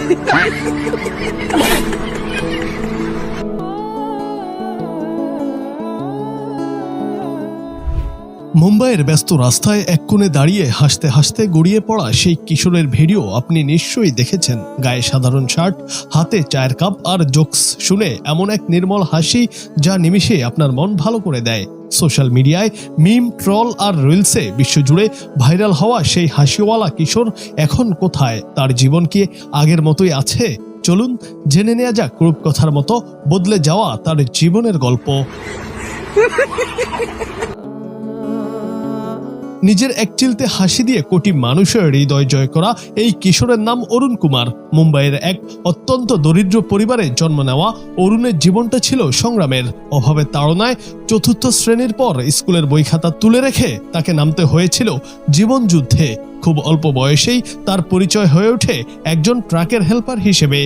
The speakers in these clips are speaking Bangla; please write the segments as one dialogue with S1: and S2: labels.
S1: মুম্বাইয়ের ব্যস্ত রাস্তায় এক কোণে দাঁড়িয়ে হাসতে হাসতে গড়িয়ে পড়া সেই কিশোরের ভিডিও আপনি নিশ্চয়ই দেখেছেন। গায়ে সাধারণ শার্ট, হাতে চায়ের কাপ আর জোকস শুনে এমন এক নির্মল হাসি যা নিমিষে আপনার মন ভালো করে দেয়। সোশ্যাল মিডিয়ায় মিম, ট্রল আর রিলসে বিশ্বজুড়ে ভাইরাল হওয়া সেই হাসিওয়ালা কিশোর এখন কোথায়? তার জীবন কি আগের মতোই আছে? চলুন জেনে নেওয়া যাক রূপকথার মতো বদলে যাওয়া তার জীবনের গল্প। নিজের একচিলতে হাসি দিয়ে কোটি মানুষের হৃদয় জয় করা এই কিশোরের নাম অরুণ কুমার। মুম্বাইয়ের এক অত্যন্ত দরিদ্র পরিবারে জন্ম নেওয়া অরুণের জীবনটা ছিল সংগ্রামের। অভাবের তাড়নায় চতুর্থ শ্রেণীর পর স্কুলের বই খাতা তুলে রেখে তাকে নামতে হয়েছিল জীবন যুদ্ধে। খুব অল্প বয়সেই তার পরিচয় হয়ে ওঠে একজন ট্রাকের হেল্পার হিসেবে।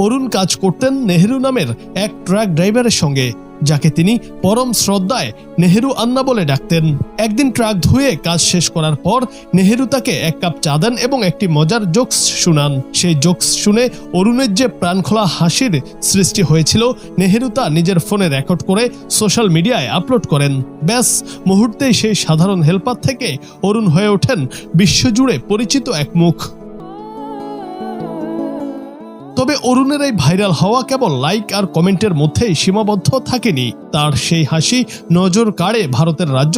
S1: অরুণ কাজ করতেন নেহেরু নামের এক ট্রাক ড্রাইভারের সঙ্গে, যাকে তিনি পরম শ্রদ্ধায় নেহেরু আন্না বলে ডাকতেন। একদিন ট্রাক ধুয়ে কাজ শেষ করার পর নেহেরু তাকে এক কাপ চা দেন এবং একটি মজার জোকস শুনান। সেই জোকস শুনে অরুণের যে প্রাণখোলা হাসির সৃষ্টি হয়েছিল, নেহেরু তা নিজের ফোনে রেকর্ড করে সোশ্যাল মিডিয়ায় আপলোড করেন। ব্যাস, মুহূর্তেই সেই সাধারণ হেল্পার থেকে অরুণ হয়ে ওঠেন বিশ্বজুড়ে পরিচিত এক মুখ। তবে অরুণের এই ভাইরাল হওয়া কেবল লাইক আর কমেন্টের মধ্যেই সীমাবদ্ধ থাকেনি। তার সেই হাসি নজর কাড়ে ভারতের রাজ্য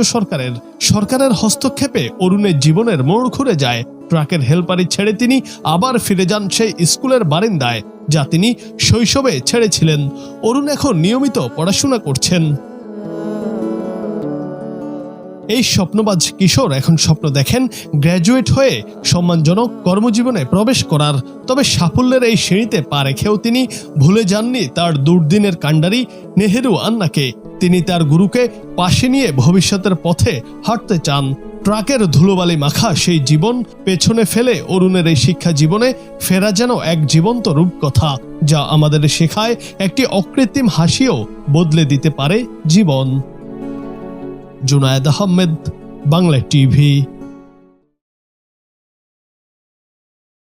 S1: সরকারের হস্তক্ষেপে অরুণের জীবনের মোড় ঘুরে যায়। ট্রাকের হেল্পারি ছেড়ে তিনি আবার ফিরে যান সেই স্কুলের বারিন্দায়, যা তিনি শৈশবে ছেড়েছিলেন। অরুণ এখন নিয়মিত পড়াশোনা করছেন। এই স্বপ্নবাজ কিশোর এখন স্বপ্ন দেখেন গ্র্যাজুয়েট হয়ে সম্মানজনক কর্মজীবনে প্রবেশ করার। তবে সাফল্যের এই সিঁড়িতে পা রেখেও তিনি ভুলে যাননি তার দুর্দিনের কাণ্ডারি নেহেরু আন্নাকে। তিনি তার গুরুকে পাশে নিয়ে ভবিষ্যতের পথে হাঁটতে চান। ট্রাকের ধুলোবালি মাখা সেই জীবন পেছনে ফেলে অরুণের এই শিক্ষা জীবনে ফেরা যেন এক জীবন্ত রূপকথা, যা আমাদের শেখায় একটি অকৃত্রিম হাসিও বদলে দিতে পারে জীবন। জুনায়েদ আহমেদ, বাংলা টিভি।